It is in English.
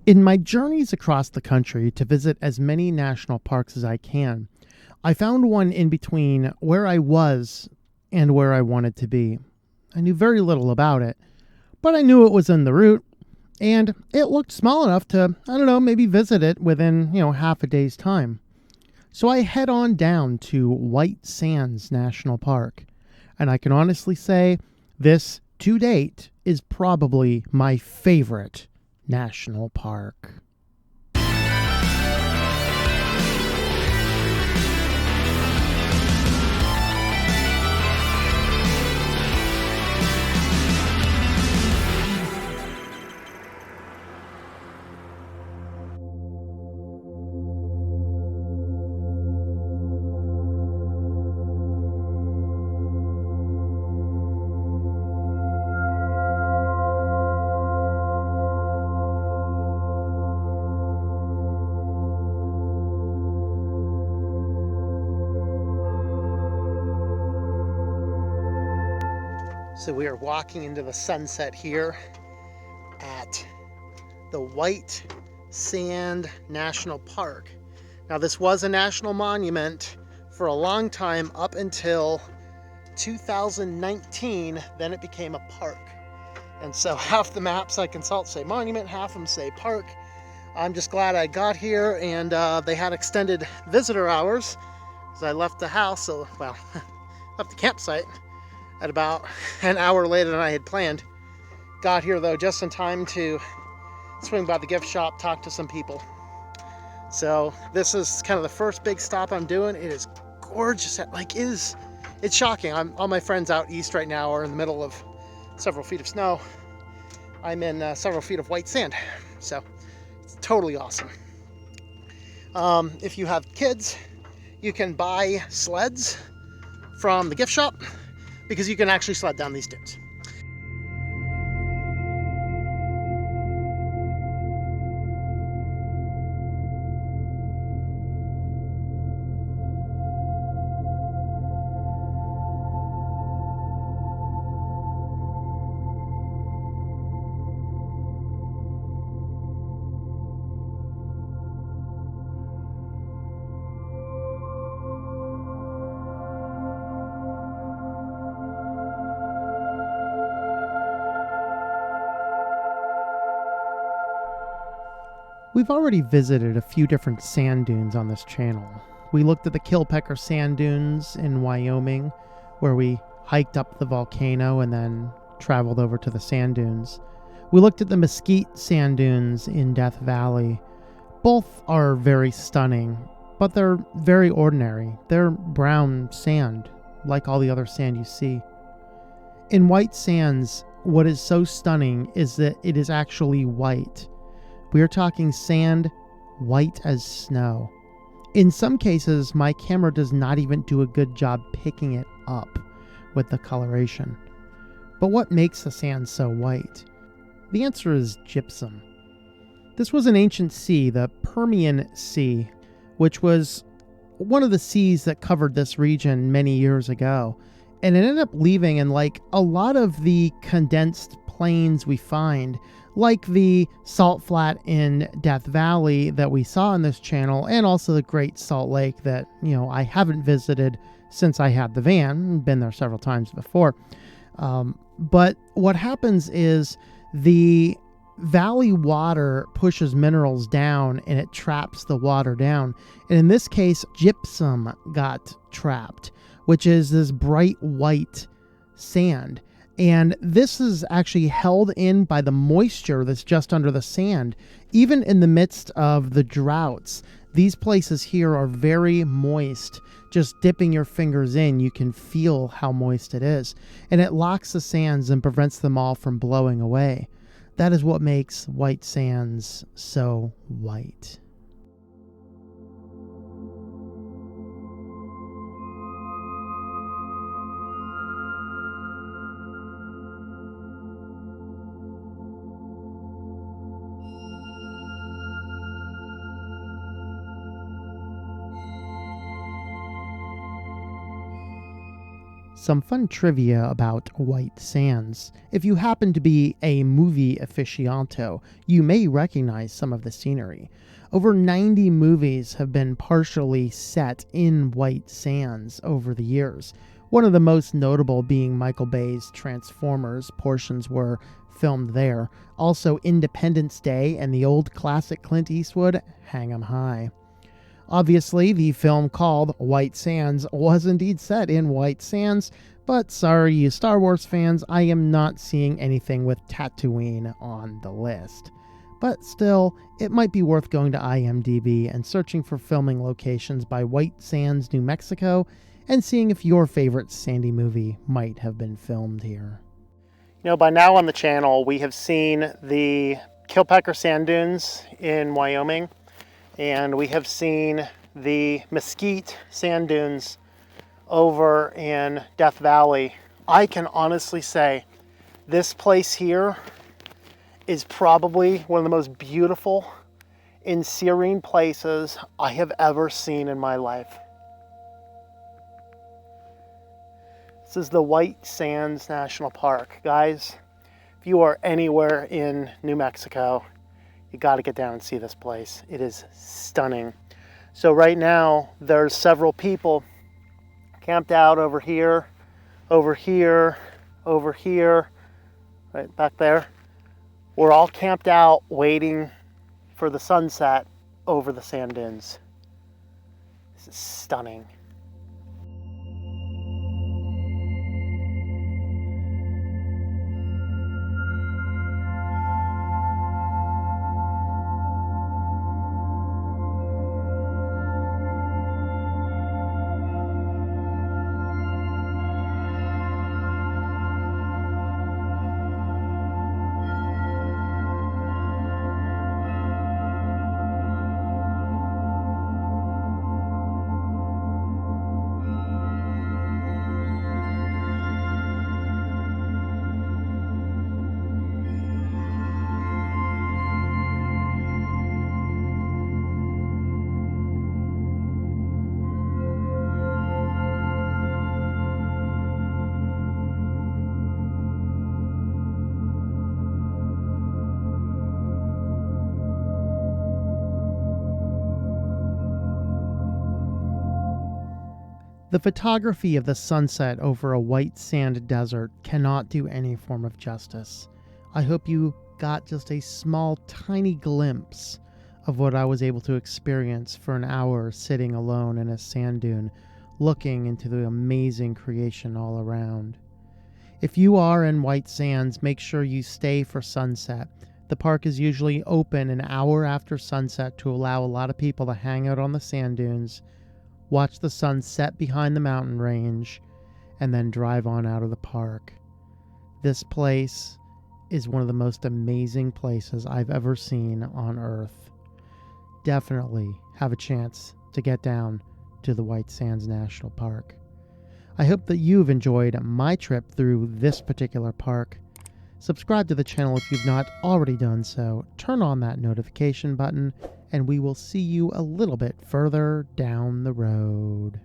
In my journeys across the country to visit as many national parks as I can, I found one in between where I was and where I wanted to be. I knew very little about it, but I knew it was in the route, and it looked small enough to, I don't know, maybe visit it within, half a day's time. So I head on down to White Sands National Park, and I can honestly say this, to date, is probably my favorite national park. So we are walking into the sunset here at the White Sand National Park. Now, this was a national monument for a long time up until 2019. Then it became a park. And so half the maps I consult say monument, half of them say park. I'm just glad I got here, and they had extended visitor hours because I left the house, left the campsite at about an hour later than I had planned. Got here though just in time to swing by the gift shop, talk to some people. So this is kind of the first big stop I'm doing. It is gorgeous. It's shocking. All my friends out east right now are in the middle of several feet of snow. I'm in several feet of white sand. So it's totally awesome. If you have kids, you can buy sleds from the gift shop, because you can actually sled down these dunes. We've already visited a few different sand dunes on this channel. We looked at the Kilpecker sand dunes in Wyoming, where we hiked up the volcano and then traveled over to the sand dunes. We looked at the Mesquite sand dunes in Death Valley. Both are very stunning, but they're very ordinary. They're brown sand, like all the other sand you see. In White Sands, what is so stunning is that it is actually white. We are talking sand white as snow. In some cases, my camera does not even do a good job picking it up with the coloration. But what makes the sand so white? The answer is gypsum. This was an ancient sea, the Permian Sea, which was one of the seas that covered this region many years ago. And it ended up leaving, and like a lot of the condensed plains we find, like the salt flat in Death Valley that we saw in this channel, and also the Great Salt Lake that, I haven't visited since I had the van. Been there several times before. But what happens is the valley water pushes minerals down and it traps the water down. And in this case, gypsum got trapped, which is this bright white sand. And this is actually held in by the moisture that's just under the sand. Even in the midst of the droughts, these places here are very moist. Just dipping your fingers in, you can feel how moist it is. And it locks the sands and prevents them all from blowing away. That is what makes White Sands so white. Some fun trivia about White Sands. If you happen to be a movie aficionado, you may recognize some of the scenery. Over 90 movies have been partially set in White Sands over the years. One of the most notable being Michael Bay's Transformers. Portions were filmed there. Also, Independence Day and the old classic Clint Eastwood, Hang 'em High. Obviously, the film called White Sands was indeed set in White Sands, but sorry, you Star Wars fans, I am not seeing anything with Tatooine on the list. But still, it might be worth going to IMDb and searching for filming locations by White Sands, New Mexico, and seeing if your favorite Sandy movie might have been filmed here. You know, by now on the channel, we have seen the Kilpecker Sand Dunes in Wyoming, and we have seen the Mesquite Sand Dunes over in Death Valley. I can honestly say this place here is probably one of the most beautiful and serene places I have ever seen in my life. This is the White Sands National Park. Guys, if you are anywhere in New Mexico, you got to get down and see this place. It is stunning. So right now, there's several people camped out over here, over here, over here, right back there. We're all camped out waiting for the sunset over the sand dunes. This is stunning. The photography of the sunset over a white sand desert cannot do any form of justice. I hope you got just a small, tiny glimpse of what I was able to experience for an hour sitting alone in a sand dune, looking into the amazing creation all around. If you are in White Sands, make sure you stay for sunset. The park is usually open an hour after sunset to allow a lot of people to hang out on the sand dunes, watch the sun set behind the mountain range, and then drive on out of the park. This place is one of the most amazing places I've ever seen on Earth. Definitely have a chance to get down to the White Sands National Park. I hope that you've enjoyed my trip through this particular park. Subscribe to the channel if you've not already done so. Turn on that notification button, and we will see you a little bit further down the road.